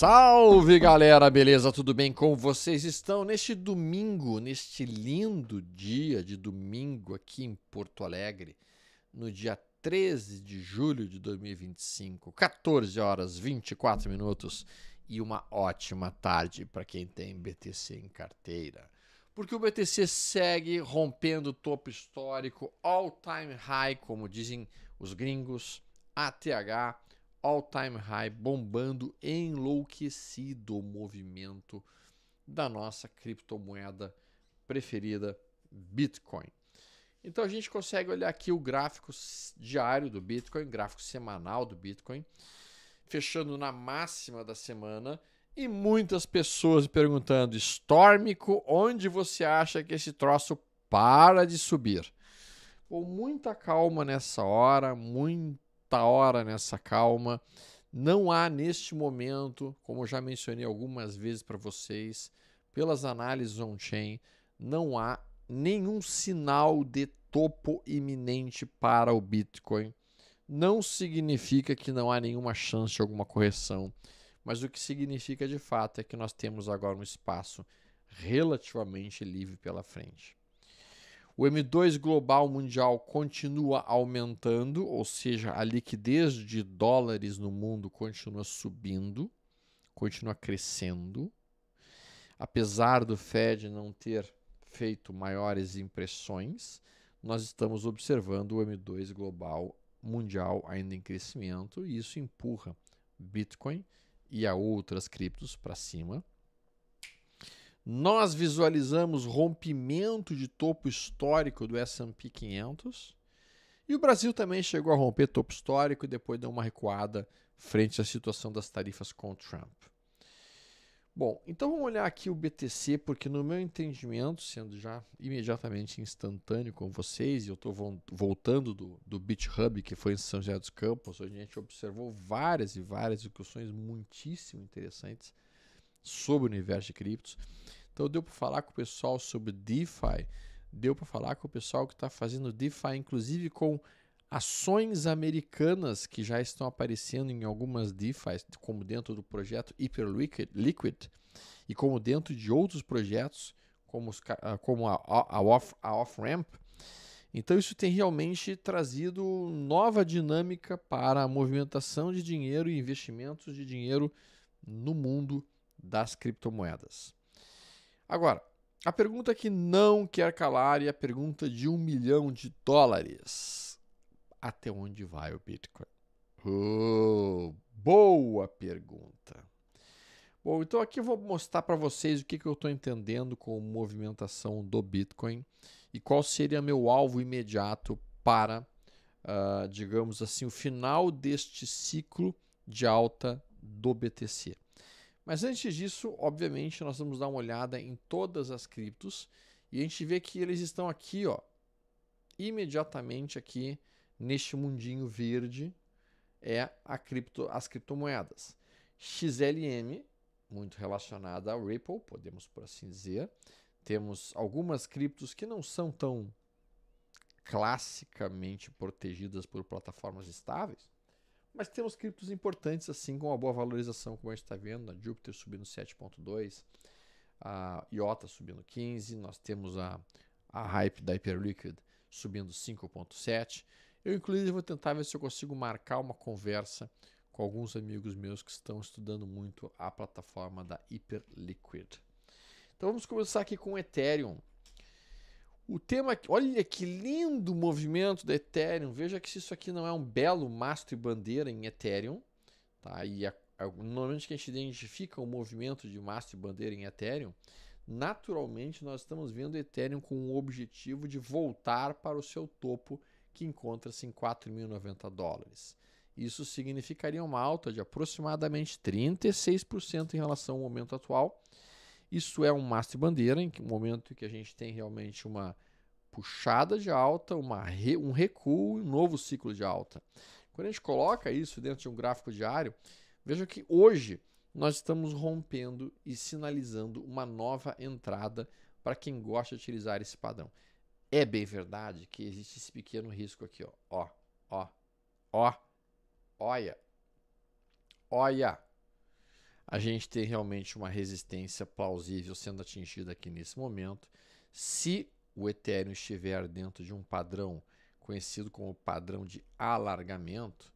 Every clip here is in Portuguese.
Salve galera, beleza? Tudo bem? Como vocês estão neste domingo, neste lindo dia de domingo aqui em Porto Alegre, no dia 13 de julho de 2025, 14 horas 24 minutos e uma ótima tarde para quem tem BTC em carteira. Porque o BTC segue rompendo o topo histórico, all-time high, como dizem os gringos, ATH, all-time high, bombando, enlouquecido o movimento da nossa criptomoeda preferida, Bitcoin. Então a gente consegue olhar aqui o gráfico diário do Bitcoin, gráfico semanal do Bitcoin, fechando na máxima da semana e muitas pessoas perguntando: Stormico, onde você acha que esse troço para de subir? Com muita calma nessa hora, muita hora nessa calma. Não há neste momento, como eu já mencionei algumas vezes para vocês, pelas análises on-chain, não há nenhum sinal de topo iminente para o Bitcoin. Não significa que não há nenhuma chance de alguma correção, mas o que significa de fato é que nós temos agora um espaço relativamente livre pela frente. O M2 global mundial continua aumentando, ou seja, a liquidez de dólares no mundo continua subindo, continua crescendo. Apesar do Fed não ter feito maiores impressões, nós estamos observando o M2 global mundial ainda em crescimento e isso empurra Bitcoin e a outras criptos para cima. Nós visualizamos rompimento de topo histórico do S&P 500 e o Brasil também chegou a romper topo histórico e depois deu uma recuada frente à situação das tarifas com o Trump. Bom, então vamos olhar aqui o BTC, porque no meu entendimento, sendo já imediatamente instantâneo com vocês, e eu estou voltando do BitHub, que foi em São José dos Campos, onde a gente observou várias e várias discussões muitíssimo interessantes sobre o universo de criptos. Então deu para falar com o pessoal sobre DeFi, deu para falar com o pessoal que está fazendo DeFi, inclusive com ações americanas que já estão aparecendo em algumas DeFi, como dentro do projeto Hyperliquid e como dentro de outros projetos, como a Off-Ramp. Então isso tem realmente trazido nova dinâmica para a movimentação de dinheiro e investimentos de dinheiro no mundo das criptomoedas. Agora, a pergunta que não quer calar é a pergunta de $1 milhão. Até onde vai o Bitcoin? Boa pergunta. Bom, então aqui eu vou mostrar para vocês o que eu estou entendendo com a movimentação do Bitcoin e qual seria meu alvo imediato para, digamos assim, o final deste ciclo de alta do BTC. Mas antes disso, obviamente, nós vamos dar uma olhada em todas as criptos e a gente vê que eles estão aqui, ó, imediatamente aqui neste mundinho verde as criptomoedas. XLM, muito relacionada ao Ripple, podemos por assim dizer. Temos algumas criptos que não são tão classicamente protegidas por plataformas estáveis, mas temos criptos importantes assim com uma boa valorização, como a gente está vendo, a Jupiter subindo 7,2, a IOTA subindo 15, nós temos a Hype da Hyperliquid subindo 5,7. Eu, inclusive, vou tentar ver se eu consigo marcar uma conversa com alguns amigos meus que estão estudando muito a plataforma da Hyperliquid. Então vamos começar aqui com o Ethereum. O tema, olha que lindo movimento da Ethereum. Veja que se isso aqui não é um belo mastro e bandeira em Ethereum, tá? E normalmente que a gente identifica o movimento de mastro e bandeira em Ethereum, naturalmente nós estamos vendo o Ethereum com o objetivo de voltar para o seu topo, que encontra-se em $4.090. Isso significaria uma alta de aproximadamente 36% em relação ao momento atual. Isso é um mastro e bandeira, em um momento que a gente tem realmente uma puxada de alta, um recuo, um novo ciclo de alta. Quando a gente coloca isso dentro de um gráfico diário, veja que hoje nós estamos rompendo e sinalizando uma nova entrada para quem gosta de utilizar esse padrão. É bem verdade que existe esse pequeno risco aqui, ó, olha. A gente tem realmente uma resistência plausível sendo atingida aqui nesse momento. Se o Ethereum estiver dentro de um padrão conhecido como padrão de alargamento,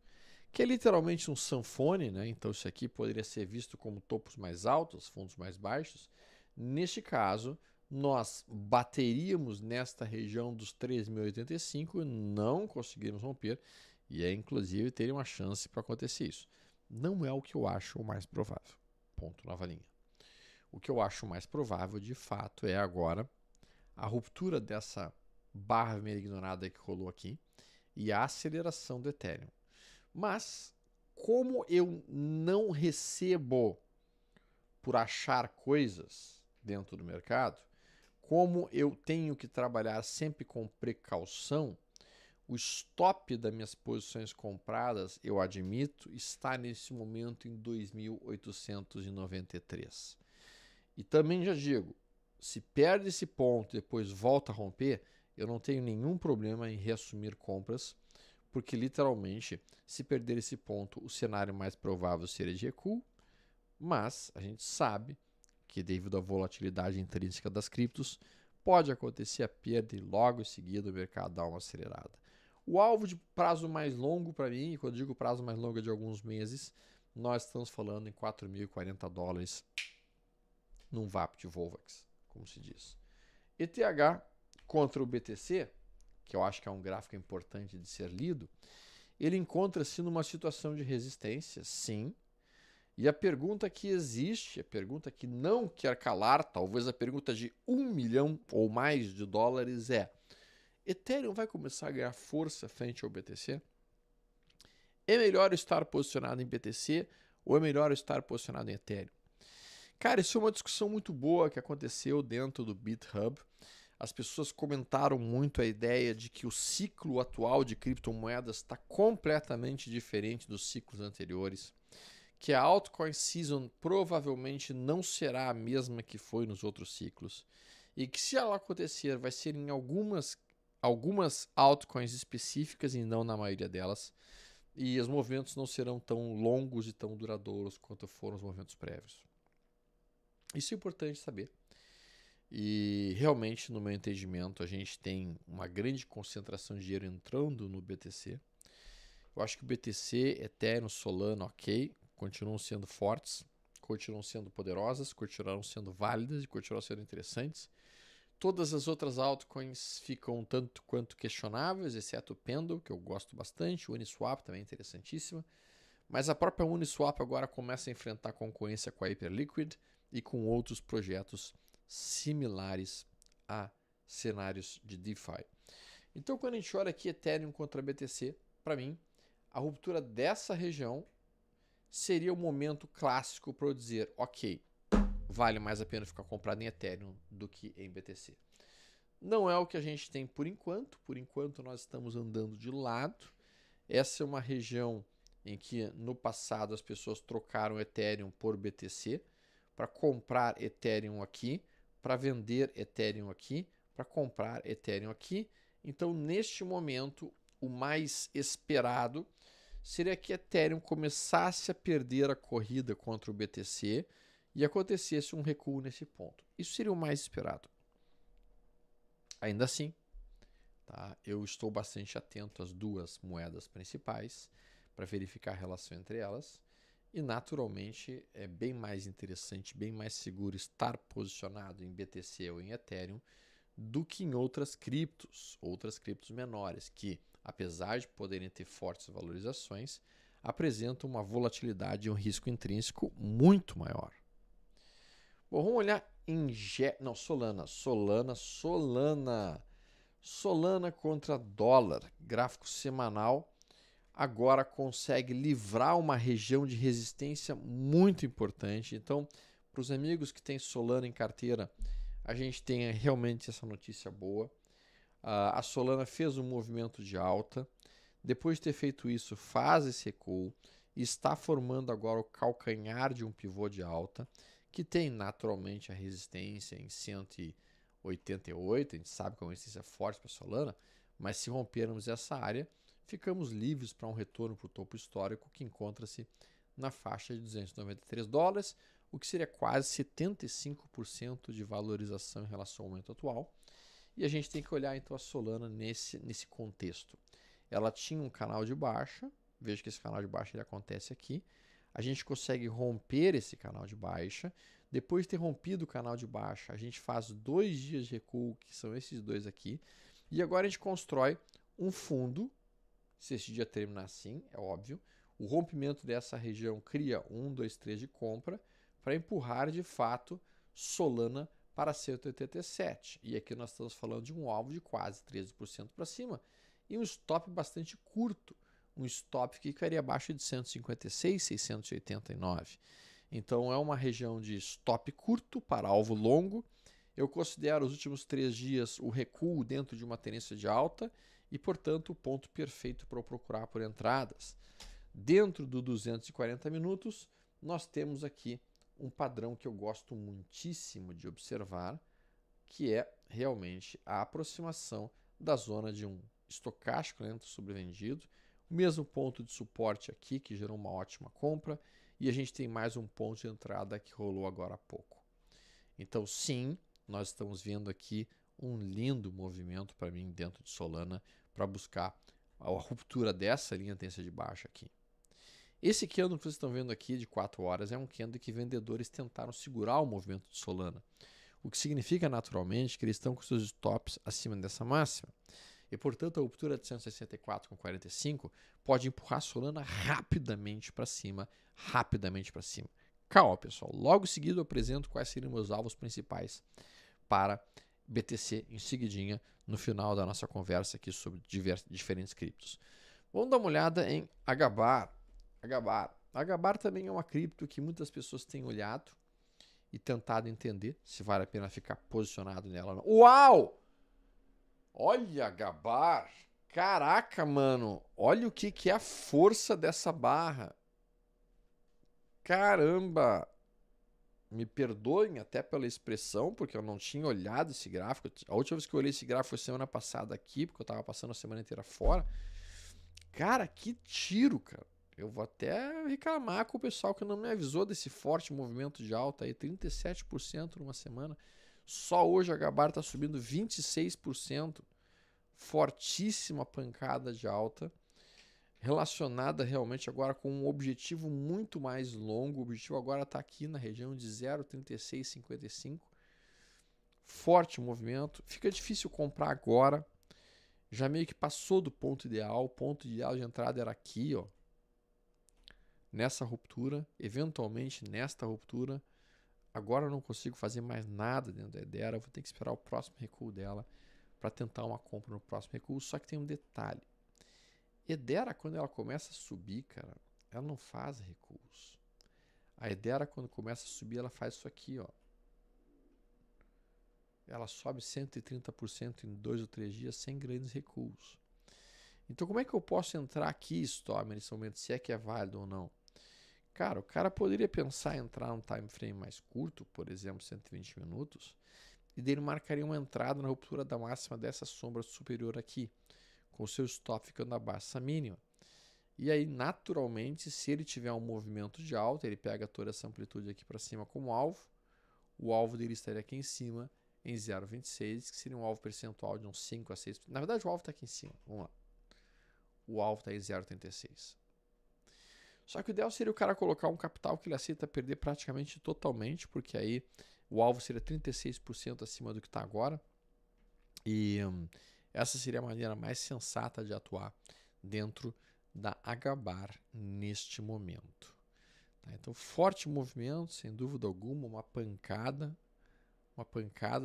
que é literalmente um sanfone, né? Então isso aqui poderia ser visto como topos mais altos, fundos mais baixos. Neste caso, nós bateríamos nesta região dos 3.085 e não conseguiríamos romper, e inclusive teria uma chance para acontecer isso. Não é o que eu acho o mais provável. Ponto, nova linha. O que eu acho mais provável, de fato, é agora a ruptura dessa barra vermelha ignorada que rolou aqui e a aceleração do Ethereum. Mas, como eu não recebo por achar coisas dentro do mercado, como eu tenho que trabalhar sempre com precaução, o stop das minhas posições compradas, eu admito, está nesse momento em 2.893. E também já digo, se perde esse ponto e depois volta a romper, eu não tenho nenhum problema em reassumir compras, porque literalmente, se perder esse ponto, o cenário mais provável seria de recuo, mas a gente sabe que devido à volatilidade intrínseca das criptos, pode acontecer a perda e logo em seguida o mercado dá uma acelerada. O alvo de prazo mais longo para mim, e quando digo prazo mais longo é de alguns meses, nós estamos falando em $4.040 num VAP de Volvax, como se diz. ETH contra o BTC, que eu acho que é um gráfico importante de ser lido, ele encontra-se numa situação de resistência, sim. E a pergunta que existe, a pergunta que não quer calar, talvez a pergunta de $1 milhão ou mais de dólares é: Ethereum vai começar a ganhar força frente ao BTC? É melhor estar posicionado em BTC ou é melhor estar posicionado em Ethereum? Cara, isso é uma discussão muito boa que aconteceu dentro do BitHub. As pessoas comentaram muito a ideia de que o ciclo atual de criptomoedas está completamente diferente dos ciclos anteriores, que a altcoin season provavelmente não será a mesma que foi nos outros ciclos, e que se ela acontecer vai ser em algumas altcoins específicas e não na maioria delas, e os movimentos não serão tão longos e tão duradouros quanto foram os movimentos prévios. Isso é importante saber. E realmente, no meu entendimento, a gente tem uma grande concentração de dinheiro entrando no BTC. Eu acho que o BTC, Ethereum, Solana, ok, continuam sendo fortes, continuam sendo poderosas, continuarão sendo válidas e continuarão sendo interessantes. Todas as outras altcoins ficam tanto quanto questionáveis, exceto o Pendle, que eu gosto bastante. O Uniswap também é interessantíssima. Mas a própria Uniswap agora começa a enfrentar concorrência com a Hyperliquid e com outros projetos similares a cenários de DeFi. Então, quando a gente olha aqui Ethereum contra BTC, para mim, a ruptura dessa região seria o momento clássico para eu dizer, ok, vale mais a pena ficar comprado em Ethereum do que em BTC. Não é o que a gente tem por enquanto nós estamos andando de lado. Essa é uma região em que no passado as pessoas trocaram Ethereum por BTC, para comprar Ethereum aqui, para vender Ethereum aqui, para comprar Ethereum aqui. Então, neste momento, o mais esperado seria que Ethereum começasse a perder a corrida contra o BTC e acontecesse um recuo nesse ponto. Isso seria o mais esperado. Ainda assim, tá? Eu estou bastante atento às duas moedas principais para verificar a relação entre elas. E naturalmente é bem mais interessante, bem mais seguro estar posicionado em BTC ou em Ethereum do que em outras criptos menores, que apesar de poderem ter fortes valorizações, apresentam uma volatilidade e um risco intrínseco muito maior. Bom, vamos olhar em Solana contra dólar, gráfico semanal, agora consegue livrar uma região de resistência muito importante. Então, para os amigos que têm Solana em carteira, a gente tem realmente essa notícia boa. A Solana fez um movimento de alta, depois de ter feito isso, faz esse recuo e está formando agora o calcanhar de um pivô de alta, que tem naturalmente a resistência em 188, a gente sabe que é uma resistência forte para a Solana, mas se rompermos essa área, ficamos livres para um retorno para o topo histórico que encontra-se na faixa de 293 dólares, o que seria quase 75% de valorização em relação ao momento atual. E a gente tem que olhar então a Solana nesse contexto. Ela tinha um canal de baixa, veja que esse canal de baixa ele acontece aqui. A gente consegue romper esse canal de baixa. Depois de ter rompido o canal de baixa, a gente faz 2 dias de recuo, que são esses dois aqui. E agora a gente constrói um fundo, se esse dia terminar assim, é óbvio. O rompimento dessa região cria 1, 2, 3 de compra para empurrar de fato Solana para 187. E aqui nós estamos falando de um alvo de quase 13% para cima e um stop bastante curto, um stop que ficaria abaixo de 156, 689. Então é uma região de stop curto para alvo longo. Eu considero os últimos 3 dias o recuo dentro de uma tendência de alta e, portanto, o ponto perfeito para eu procurar por entradas. Dentro do 240 minutos, nós temos aqui um padrão que eu gosto muitíssimo de observar, que é realmente a aproximação da zona de um estocástico lento sobrevendido, o mesmo ponto de suporte aqui, que gerou uma ótima compra, e a gente tem mais um ponto de entrada que rolou agora há pouco. Então, sim, nós estamos vendo aqui um lindo movimento para mim dentro de Solana para buscar a ruptura dessa linha de tendência de baixa aqui. Esse candle que vocês estão vendo aqui de 4 horas é um candle que vendedores tentaram segurar o movimento de Solana, o que significa naturalmente que eles estão com seus stops acima dessa máxima. E, portanto, a ruptura de 164,45 pode empurrar a Solana rapidamente para cima, Calma, pessoal. Logo em seguida eu apresento quais seriam meus alvos principais para BTC em seguidinha no final da nossa conversa aqui sobre diferentes criptos. Vamos dar uma olhada em Agabar. Agabar também é uma cripto que muitas pessoas têm olhado e tentado entender se vale a pena ficar posicionado nela ou não. Uau! Olha, Agabar! Caraca, mano! Olha o que é a força dessa barra. Caramba! Me perdoem até pela expressão, porque eu não tinha olhado esse gráfico. A última vez que eu olhei esse gráfico foi semana passada aqui, porque eu estava passando a semana inteira fora. Cara, que tiro, cara. Eu vou até reclamar com o pessoal que não me avisou desse forte movimento de alta aí, 37% numa semana. Só hoje a Gabar está subindo 26%. Fortíssima pancada de alta, relacionada realmente agora com um objetivo muito mais longo. O objetivo agora está aqui na região de 0,3655. Forte movimento. Fica difícil comprar agora. Já meio que passou do ponto ideal. O ponto ideal de entrada era aqui, ó. Nessa ruptura, eventualmente nesta ruptura. Agora eu não consigo fazer mais nada dentro da Hedera. Eu vou ter que esperar o próximo recuo dela para tentar uma compra no próximo recuo. Só que tem um detalhe. Hedera, quando ela começa a subir, cara, ela não faz recuos. A Hedera, quando começa a subir, ela faz isso aqui, ó. Ela sobe 130% em 2 ou 3 dias sem grandes recuos. Então, como é que eu posso entrar aqui, Storm, nesse momento, se é que é válido ou não? Cara, o cara poderia pensar em entrar num time frame mais curto, por exemplo, 120 minutos, e dele marcaria uma entrada na ruptura da máxima dessa sombra superior aqui, com o seu stop ficando abaixo dessa mínima. E aí, naturalmente, se ele tiver um movimento de alta, ele pega toda essa amplitude aqui para cima como alvo, o alvo dele estaria aqui em cima, em 0,26, que seria um alvo percentual de uns 5 a 6%. Na verdade, o alvo está aqui em cima. Vamos lá. O alvo está em 0,86. Só que o ideal seria o cara colocar um capital que ele aceita perder praticamente totalmente, porque aí o alvo seria 36% acima do que está agora. E essa seria a maneira mais sensata de atuar dentro da Agabar neste momento. Tá? Então, forte movimento, sem dúvida alguma, uma pancada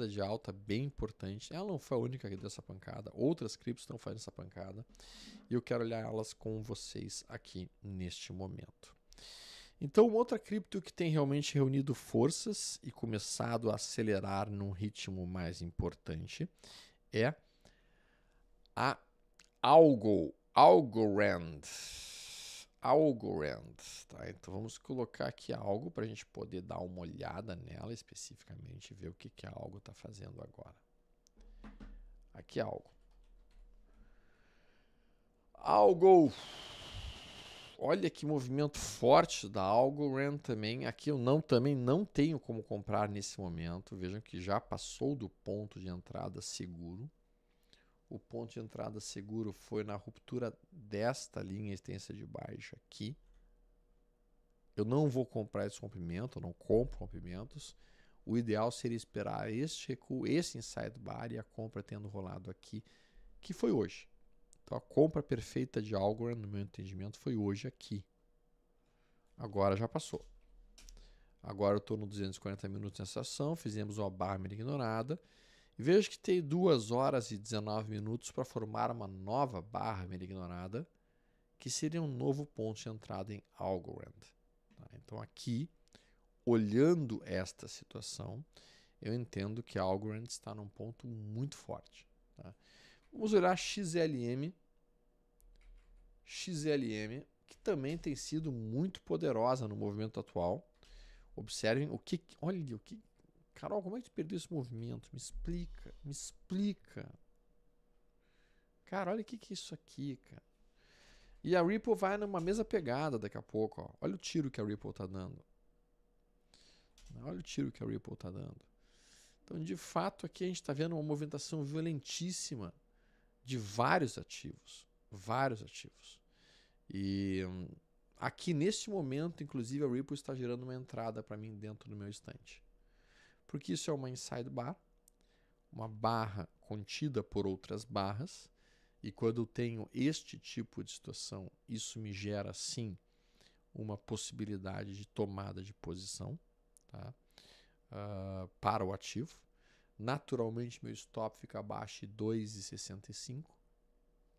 de alta bem importante. Ela não foi a única que deu essa pancada, outras criptos estão fazendo essa pancada e eu quero olhar elas com vocês aqui neste momento. Então, uma outra cripto que tem realmente reunido forças e começado a acelerar num ritmo mais importante é a Algorand. Tá? Então vamos colocar aqui algo para a gente poder dar uma olhada nela especificamente e ver o que a Algo está fazendo agora. Aqui algo. olha que movimento forte da Algorand também. Aqui eu também não tenho como comprar nesse momento. Vejam que já passou do ponto de entrada seguro. O ponto de entrada seguro foi na ruptura desta linha extensa de baixa aqui. Eu não vou comprar esse rompimento, eu não compro rompimentos. O ideal seria esperar este recuo, esse inside bar e a compra tendo rolado aqui, que foi hoje. Então a compra perfeita de Algorand, no meu entendimento, foi hoje aqui. Agora já passou. Agora eu estou no 240 minutos nessa ação, fizemos uma barra meio ignorada. E vejo que tem 2 horas e 19 minutos para formar uma nova barra meio ignorada, que seria um novo ponto de entrada em Algorand. Tá? Então aqui, olhando esta situação, eu entendo que a Algorand está num ponto muito forte. Tá? Vamos olhar XLM. XLM, que também tem sido muito poderosa no movimento atual. Observem o que... Olha o que... Carol, como é que tu perdeu esse movimento? Me explica, me explica. Cara, olha o que é isso aqui, cara. E a Ripple vai numa mesma pegada daqui a pouco, ó. Olha o tiro que a Ripple tá dando. Olha o tiro que a Ripple tá dando. Então, de fato, aqui a gente está vendo uma movimentação violentíssima de vários ativos. Vários ativos. E aqui, nesse momento, inclusive, a Ripple está gerando uma entrada para mim dentro do meu estante. Porque isso é uma inside bar, uma barra contida por outras barras, e quando eu tenho este tipo de situação, isso me gera, sim, uma possibilidade de tomada de posição, tá? Para o ativo. Naturalmente, meu stop fica abaixo de 2,65.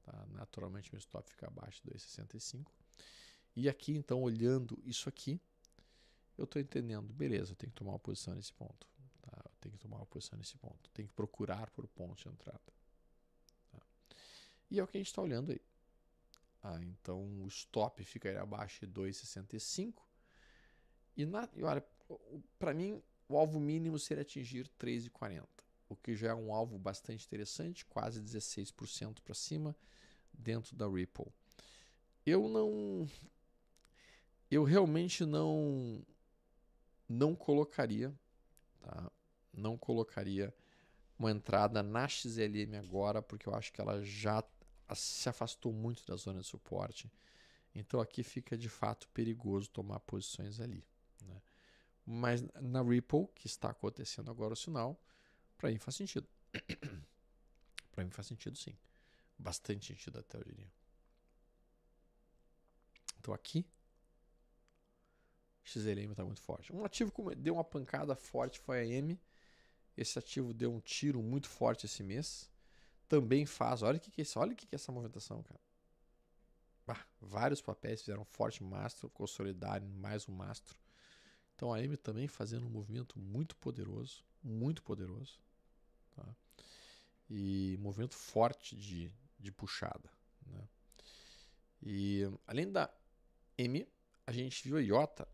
Tá? Naturalmente, meu stop fica abaixo de 2,65. E aqui, então, olhando isso aqui, eu estou entendendo, beleza, eu tenho que tomar uma posição nesse ponto. Tá? Eu tenho que tomar uma posição nesse ponto. Tenho que procurar por ponto de entrada. Tá? E é o que a gente está olhando aí. Então, o stop fica abaixo de 2,65. E olha, para mim, o alvo mínimo seria atingir 3,40. O que já é um alvo bastante interessante, quase 16% para cima dentro da Ripple. Eu realmente não colocaria, tá? Não colocaria uma entrada na XLM agora, porque eu acho que ela já se afastou muito da zona de suporte. Então aqui fica de fato perigoso tomar posições ali, né? Mas na Ripple, que está acontecendo agora o sinal, para mim faz sentido. Para mim faz sentido, sim. Bastante sentido até, eu diria. Então aqui, XLM está muito forte. Um ativo que deu uma pancada forte foi a M. Esse ativo deu um tiro muito forte esse mês. Também faz. Olha o que é isso. Olha o que é essa movimentação, cara. Vários papéis fizeram forte mastro, consolidaram mais um mastro. Então a M também fazendo um movimento muito poderoso. Muito poderoso. Tá? E movimento forte de puxada. Né? E além da M, a gente viu a IOTA.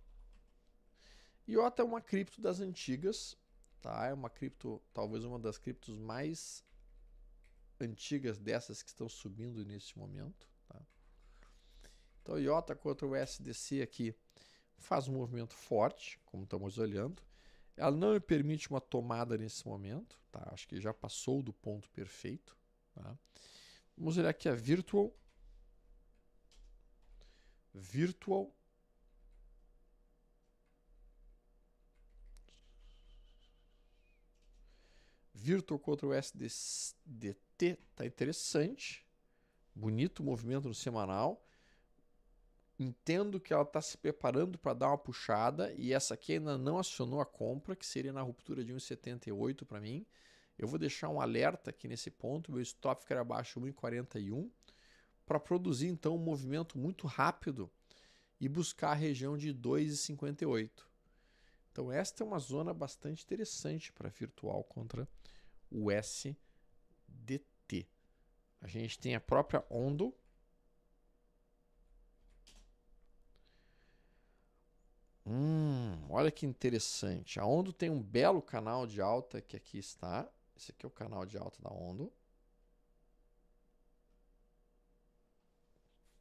IOTA é uma cripto das antigas. Tá? É uma cripto, talvez uma das criptos mais antigas dessas que estão subindo nesse momento. Tá? Então, o IOTA contra o SDC aqui faz um movimento forte, como estamos olhando. Ela não me permite uma tomada nesse momento. Tá? Acho que já passou do ponto perfeito. Tá? Vamos olhar aqui a Virtual. Virtual contra o SDT tá interessante. Bonito movimento no semanal. Entendo que ela está se preparando para dar uma puxada e essa aqui ainda não acionou a compra, que seria na ruptura de 1,78 para mim. Eu vou deixar um alerta aqui nesse ponto, meu stop ficar abaixo de 1,41 para produzir então um movimento muito rápido e buscar a região de 2,58. Então esta é uma zona bastante interessante para virtual contra o SDT. A gente tem a própria Ondo. Olha que interessante. A Ondo tem um belo canal de alta que aqui está. Esse aqui é o canal de alta da Ondo.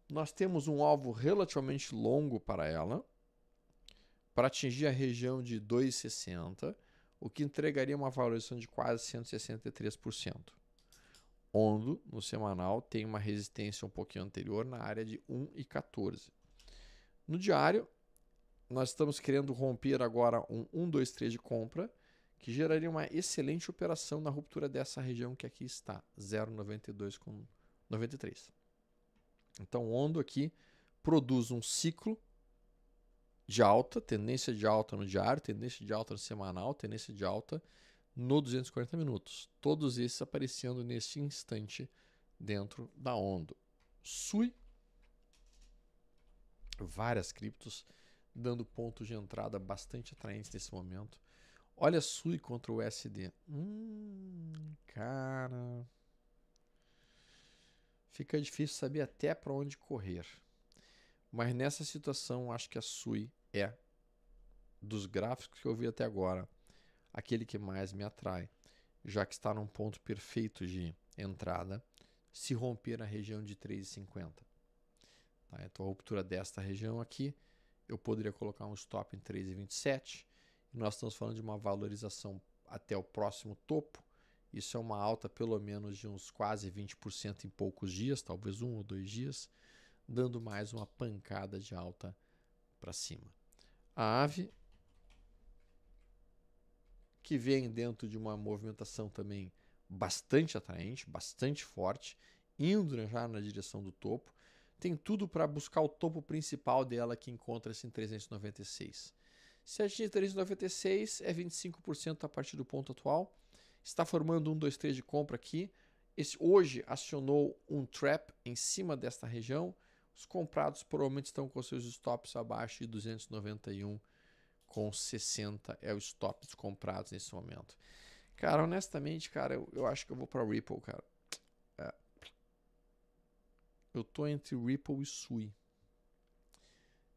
Nós temos um alvo relativamente longo para ela, para atingir a região de 2,60, o que entregaria uma valorização de quase 163%. Ondo, no semanal, tem uma resistência um pouquinho anterior na área de 1,14. No diário, nós estamos querendo romper agora um 1,23 de compra, que geraria uma excelente operação na ruptura dessa região que aqui está, 0,92 com 93. Então, Ondo aqui produz um ciclo de alta, tendência de alta no diário, tendência de alta no semanal, tendência de alta no 240 minutos. Todos esses aparecendo neste instante dentro da Ondo. SUI, várias criptos dando pontos de entrada bastante atraentes nesse momento. Olha SUI contra o USD. Cara, fica difícil saber até para onde correr. Mas nessa situação, acho que a SUI é, dos gráficos que eu vi até agora, aquele que mais me atrai, já que está num ponto perfeito de entrada, se romper na região de 3,50. Tá? Então, a ruptura desta região aqui, eu poderia colocar um stop em 3,27. E nós estamos falando de uma valorização até o próximo topo. Isso é uma alta pelo menos de uns quase 20% em poucos dias, talvez 1 ou 2 dias, dando mais uma pancada de alta para cima. A AVE, que vem dentro de uma movimentação também bastante atraente, bastante forte, indo já na direção do topo, tem tudo para buscar o topo principal dela, que encontra-se em 396. Se atingir 396, é 25% a partir do ponto atual. Está formando 1, 2, 3 de compra aqui. Hoje acionou um trap em cima desta região. Os comprados provavelmente estão com seus stops abaixo de 291,60 é o stop dos comprados nesse momento. Cara, honestamente, cara, eu acho que eu vou para Ripple, cara. Eu tô entre Ripple e SUI.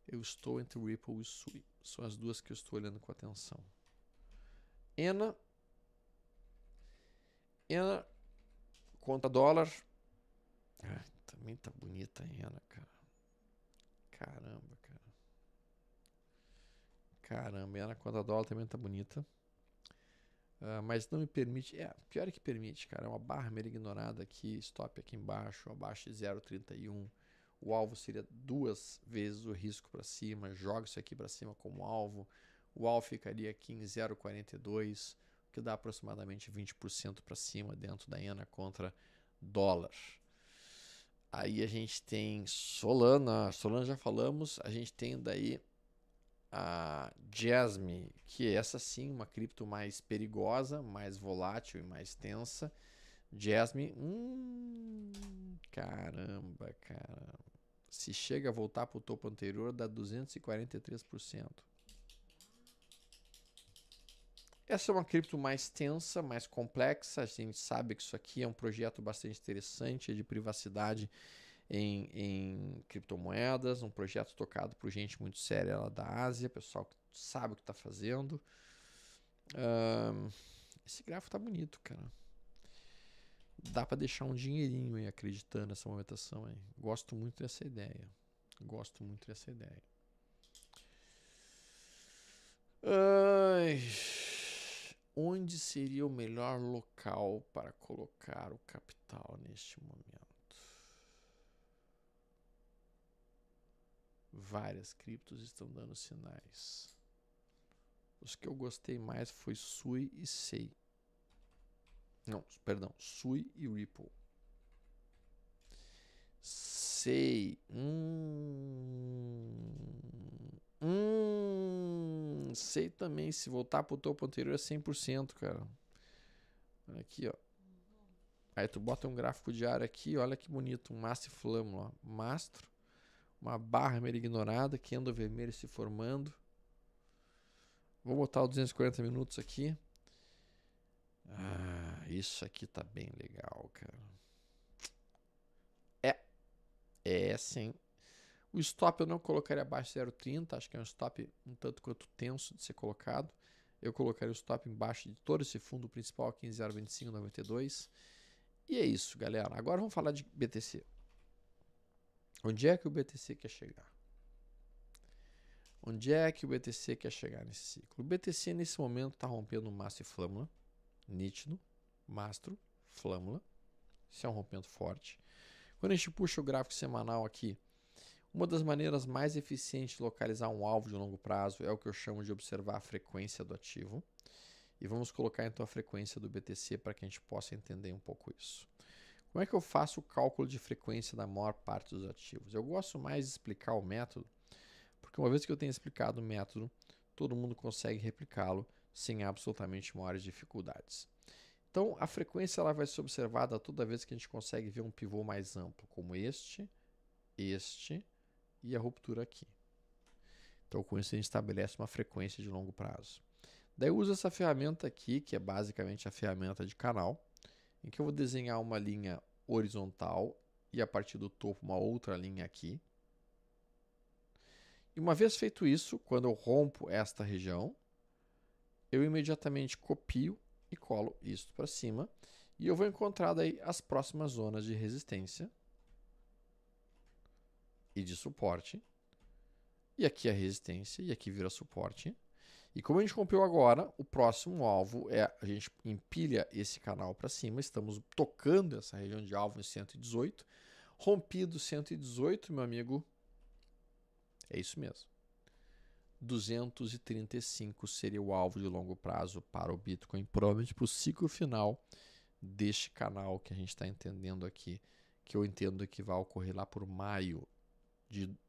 Eu estou entre Ripple e SUI. São as duas que eu estou olhando com atenção. ENA contra dólar. Também tá bonita a ENA, cara. Caramba, cara. Caramba, ENA contra dólar também tá bonita. Mas não me permite. Pior é que permite, cara. É uma barra meio ignorada aqui, stop aqui embaixo, abaixo de 0,31. O alvo seria 2 vezes o risco para cima. Joga isso aqui para cima como alvo. O alvo ficaria aqui em 0,42, o que dá aproximadamente 20% para cima dentro da ENA contra dólar. Aí a gente tem Solana. Solana já falamos. A gente tem daí a Jasmy, que é essa sim, uma cripto mais perigosa, mais volátil e mais tensa. Jasmy, caramba, cara. Se chega a voltar para o topo anterior, dá 243%. Essa é uma cripto mais tensa, mais complexa. A gente sabe que isso aqui é um projeto bastante interessante de privacidade em criptomoedas, um projeto tocado por gente muito séria lá da Ásia, pessoal que sabe o que está fazendo. Esse gráfico tá bonito, cara. Dá para deixar um dinheirinho aí acreditando nessa movimentação aí. Gosto muito dessa ideia. Gosto muito dessa ideia. Onde seria o melhor local para colocar o capital neste momento? Várias criptos estão dando sinais. Os que eu gostei mais foi SUI e SEI. Não, perdão, SUI e Ripple. SEI. SEI também, se voltar pro topo anterior é 100%, cara. Aqui, ó. Aí tu bota um gráfico diário aqui, olha que bonito, um mastro flamo, ó. Mastro, uma barra meio ignorada, candle vermelho se formando. Vou botar o 240 minutos aqui. Isso aqui tá bem legal, cara. Sim. O stop eu não colocaria abaixo de 0,30, acho que é um stop um tanto quanto tenso de ser colocado. Eu colocaria o stop embaixo de todo esse fundo principal aqui em 0,2592. E é isso, galera. Agora vamos falar de BTC. Onde é que o BTC quer chegar? Onde é que o BTC quer chegar nesse ciclo? O BTC nesse momento está rompendo mastro e flâmula, nítido, mastro, flâmula. Isso é um rompimento forte. Quando a gente puxa o gráfico semanal aqui, uma das maneiras mais eficientes de localizar um alvo de longo prazo é o que eu chamo de observar a frequência do ativo. E vamos colocar então a frequência do BTC para que a gente possa entender um pouco isso. Como é que eu faço o cálculo de frequência da maior parte dos ativos? Eu gosto mais de explicar o método, porque uma vez que eu tenho explicado o método, todo mundo consegue replicá-lo sem absolutamente maiores dificuldades. Então, a frequência ela vai ser observada toda vez que a gente consegue ver um pivô mais amplo, como este e a ruptura aqui. Então, com isso, a gente estabelece uma frequência de longo prazo. Daí, eu uso essa ferramenta aqui, que é basicamente a ferramenta de canal, em que eu vou desenhar uma linha horizontal e, a partir do topo, uma outra linha aqui. E uma vez feito isso, quando eu rompo esta região, eu imediatamente copio e colo isso para cima e eu vou encontrar daí as próximas zonas de resistência e de suporte. E aqui a resistência e aqui vira suporte. E como a gente rompeu agora, o próximo alvo é a gente empilha esse canal para cima, estamos tocando essa região de alvo em 118. Rompido 118, meu amigo, é isso mesmo. 235 seria o alvo de longo prazo para o Bitcoin, provavelmente para o ciclo final deste canal que a gente está entendendo aqui, que eu entendo que vai ocorrer lá por maio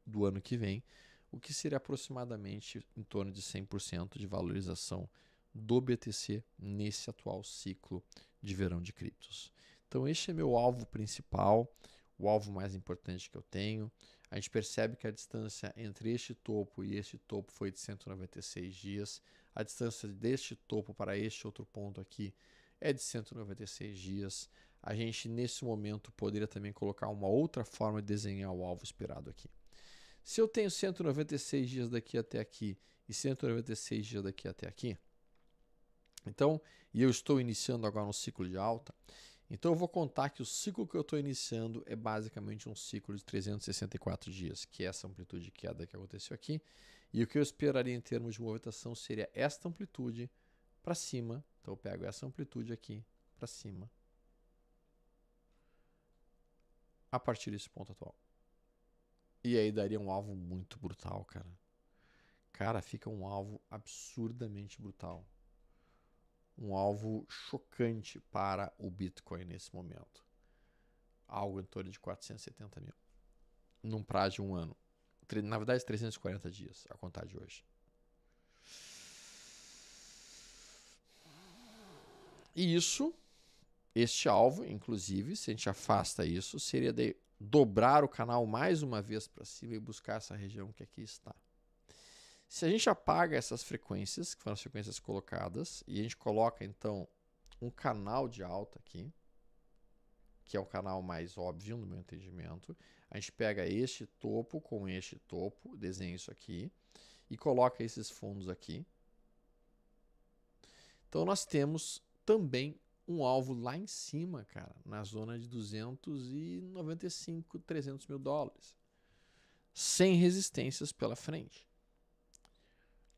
do ano que vem, o que seria aproximadamente em torno de 100% de valorização do BTC nesse atual ciclo de verão de criptos. Então este é meu alvo principal, o alvo mais importante que eu tenho. A gente percebe que a distância entre este topo e este topo foi de 196 dias. A distância deste topo para este outro ponto aqui é de 196 dias. A gente, nesse momento, poderia também colocar uma outra forma de desenhar o alvo esperado aqui. Se eu tenho 196 dias daqui até aqui e 196 dias daqui até aqui, então, e eu estou iniciando agora um ciclo de alta, então eu vou contar que o ciclo que eu estou iniciando é basicamente um ciclo de 364 dias, que é essa amplitude de queda que aconteceu aqui. E o que eu esperaria em termos de movimentação seria esta amplitude para cima. Então eu pego essa amplitude aqui para cima a partir desse ponto atual. E aí daria um alvo muito brutal, cara. Cara, fica um alvo absurdamente brutal. Um alvo chocante para o Bitcoin nesse momento. Algo em torno de 470 mil. Num prazo de um ano. Na verdade, 340 dias, a contar de hoje. E isso, este alvo, inclusive, se a gente afasta isso, seria de dobrar o canal mais uma vez para cima e buscar essa região que aqui está. Se a gente apaga essas frequências, que foram as frequências colocadas, e a gente coloca, então, um canal de alta aqui, que é o canal mais óbvio no meu entendimento, a gente pega este topo com este topo, desenha isso aqui, e coloca esses fundos aqui. Então, nós temos também um alvo lá em cima, cara, na zona de 295, 300 mil dólares. Sem resistências pela frente.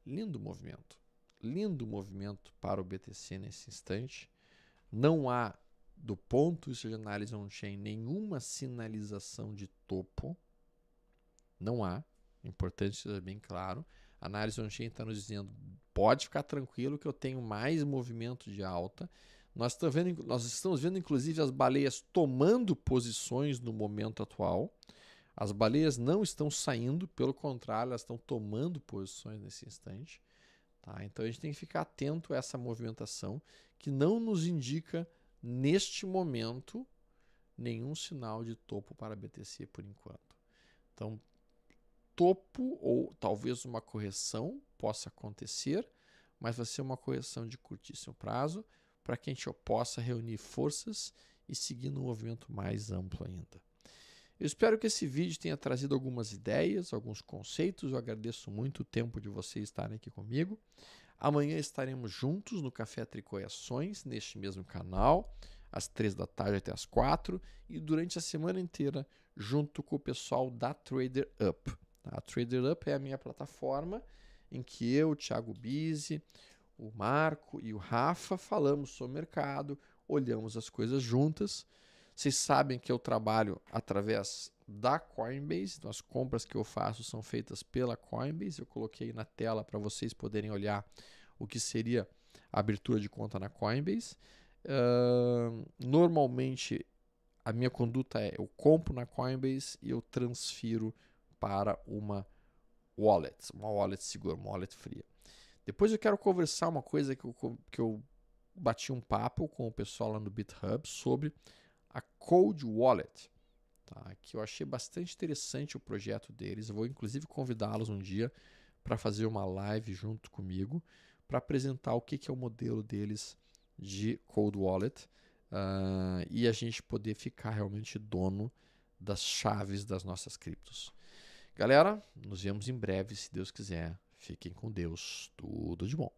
Lindo movimento. Lindo movimento para o BTC nesse instante. Não há, do ponto de vista de análise on-chain, nenhuma sinalização de topo. Não há. Importante ser bem claro. A análise on-chain está nos dizendo, pode ficar tranquilo que eu tenho mais movimento de alta. Nós estamos vendo, inclusive, as baleias tomando posições no momento atual. As baleias não estão saindo, pelo contrário, elas estão tomando posições nesse instante. Tá? Então a gente tem que ficar atento a essa movimentação que não nos indica, neste momento, nenhum sinal de topo para BTC por enquanto. Então, topo ou talvez uma correção possa acontecer, mas vai ser uma correção de curtíssimo prazo para que a gente possa reunir forças e seguir num movimento mais amplo ainda. Eu espero que esse vídeo tenha trazido algumas ideias, alguns conceitos. Eu agradeço muito o tempo de vocês estarem aqui comigo. Amanhã estaremos juntos no Café Tricô e Ações, neste mesmo canal, às 3 da tarde até às 4, e durante a semana inteira junto com o pessoal da Trader Up. A Trader Up é a minha plataforma em que eu, o Thiago Bizzi, o Marco e o Rafa falamos sobre o mercado, olhamos as coisas juntas. Vocês sabem que eu trabalho através da Coinbase, então as compras que eu faço são feitas pela Coinbase. Eu coloquei na tela para vocês poderem olhar o que seria a abertura de conta na Coinbase. Normalmente a minha conduta é: eu compro na Coinbase e eu transfiro para uma wallet segura, uma wallet fria. Depois eu quero conversar uma coisa que eu bati um papo com o pessoal lá no GitHub sobre a Cold Wallet, tá? Que eu achei bastante interessante o projeto deles. Eu vou inclusive convidá-los um dia para fazer uma live junto comigo para apresentar o que é o modelo deles de Cold Wallet, e a gente poder ficar realmente dono das chaves das nossas criptos. Galera, nos vemos em breve, se Deus quiser. Fiquem com Deus. Tudo de bom.